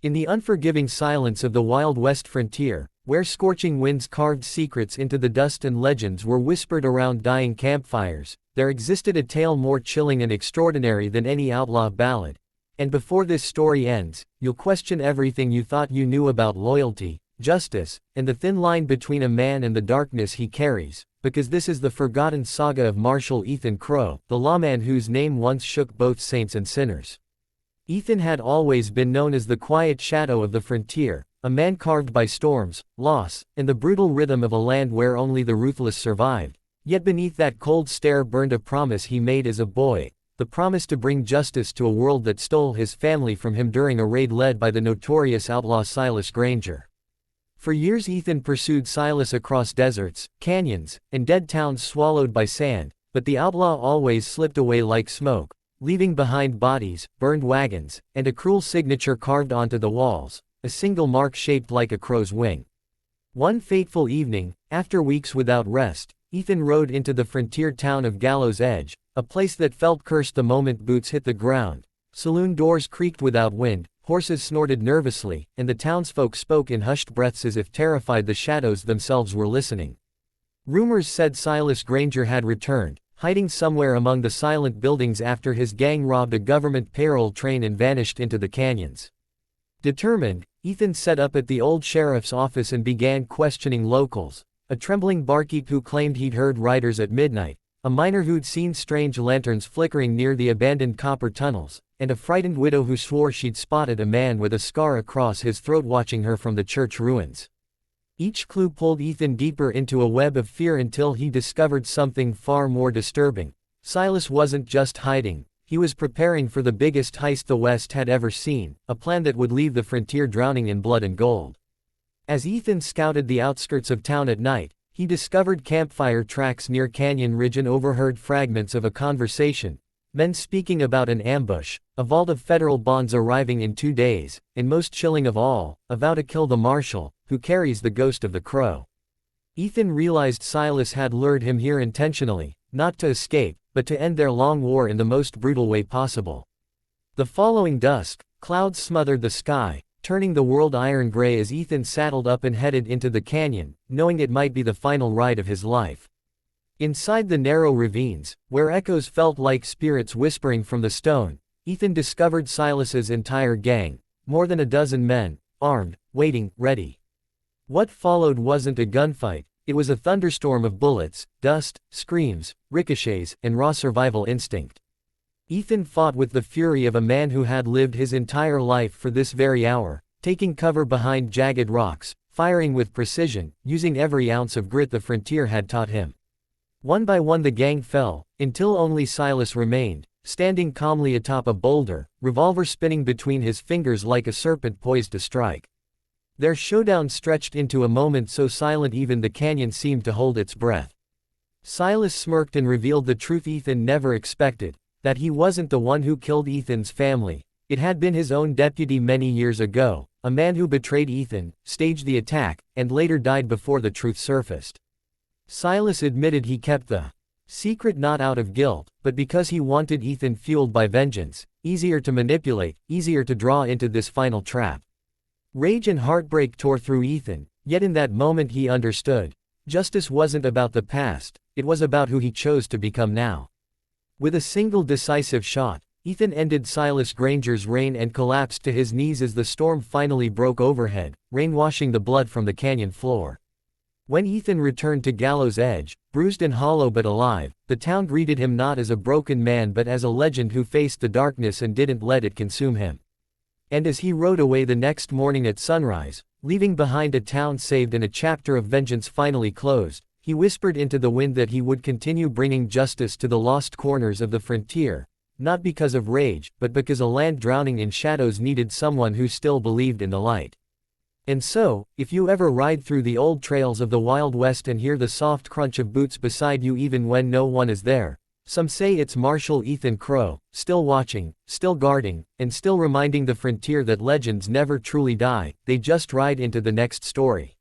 In the unforgiving silence of the Wild West frontier, where scorching winds carved secrets into the dust and legends were whispered around dying campfires, there existed a tale more chilling and extraordinary than any outlaw ballad. And before this story ends, you'll question everything you thought you knew about loyalty, justice, and the thin line between a man and the darkness he carries, because this is the forgotten saga of Marshal Ethan Crowe, the lawman whose name once shook both saints and sinners. Ethan had always been known as the quiet shadow of the frontier, a man carved by storms, loss, and the brutal rhythm of a land where only the ruthless survived. Yet beneath that cold stare burned a promise he made as a boy, the promise to bring justice to a world that stole his family from him during a raid led by the notorious outlaw Silas Granger. For years Ethan pursued Silas across deserts, canyons, and dead towns swallowed by sand, but the outlaw always slipped away like smoke, leaving behind bodies, burned wagons, and a cruel signature carved onto the walls, a single mark shaped like a crow's wing. One fateful evening, after weeks without rest, Ethan rode into the frontier town of Gallow's Edge, a place that felt cursed the moment boots hit the ground. Saloon doors creaked without wind, horses snorted nervously, and the townsfolk spoke in hushed breaths as if terrified the shadows themselves were listening. Rumors said Silas Granger had returned, hiding somewhere among the silent buildings after his gang robbed a government payroll train and vanished into the canyons. Determined, Ethan set up at the old sheriff's office and began questioning locals. A trembling barkeep who claimed he'd heard riders at midnight, a miner who'd seen strange lanterns flickering near the abandoned copper tunnels, and a frightened widow who swore she'd spotted a man with a scar across his throat watching her from the church ruins. Each clue pulled Ethan deeper into a web of fear until he discovered something far more disturbing. Silas wasn't just hiding, he was preparing for the biggest heist the West had ever seen, a plan that would leave the frontier drowning in blood and gold. As Ethan scouted the outskirts of town at night, he discovered campfire tracks near Canyon Ridge and overheard fragments of a conversation, men speaking about an ambush, a vault of federal bonds arriving in 2 days, and most chilling of all, a vow to kill the marshal, who carries the ghost of the Crow. Ethan realized Silas had lured him here intentionally, not to escape, but to end their long war in the most brutal way possible. The following dusk, clouds smothered the sky, turning the world iron gray as Ethan saddled up and headed into the canyon, knowing it might be the final ride of his life. Inside the narrow ravines, where echoes felt like spirits whispering from the stone, Ethan discovered Silas's entire gang, more than a dozen men, armed, waiting, ready. What followed wasn't a gunfight, it was a thunderstorm of bullets, dust, screams, ricochets, and raw survival instinct. Ethan fought with the fury of a man who had lived his entire life for this very hour, taking cover behind jagged rocks, firing with precision, using every ounce of grit the frontier had taught him. One by one the gang fell, until only Silas remained, standing calmly atop a boulder, revolver spinning between his fingers like a serpent poised to strike. Their showdown stretched into a moment so silent even the canyon seemed to hold its breath. Silas smirked and revealed the truth Ethan never expected, that he wasn't the one who killed Ethan's family. It had been his own deputy many years ago, a man who betrayed Ethan, staged the attack, and later died before the truth surfaced. Silas admitted he kept the secret not out of guilt, but because he wanted Ethan fueled by vengeance, easier to manipulate, easier to draw into this final trap. Rage and heartbreak tore through Ethan, yet in that moment he understood. Justice wasn't about the past, it was about who he chose to become now. With a single decisive shot, Ethan ended Silas Granger's reign and collapsed to his knees as the storm finally broke overhead, rain washing the blood from the canyon floor. When Ethan returned to Gallow's Edge, bruised and hollow but alive, the town greeted him not as a broken man but as a legend who faced the darkness and didn't let it consume him. And as he rode away the next morning at sunrise, leaving behind a town saved and a chapter of vengeance finally closed, he whispered into the wind that he would continue bringing justice to the lost corners of the frontier, not because of rage, but because a land drowning in shadows needed someone who still believed in the light. And so, if you ever ride through the old trails of the Wild West and hear the soft crunch of boots beside you even when no one is there, some say it's Marshal Ethan Crowe, still watching, still guarding, and still reminding the frontier that legends never truly die, they just ride into the next story.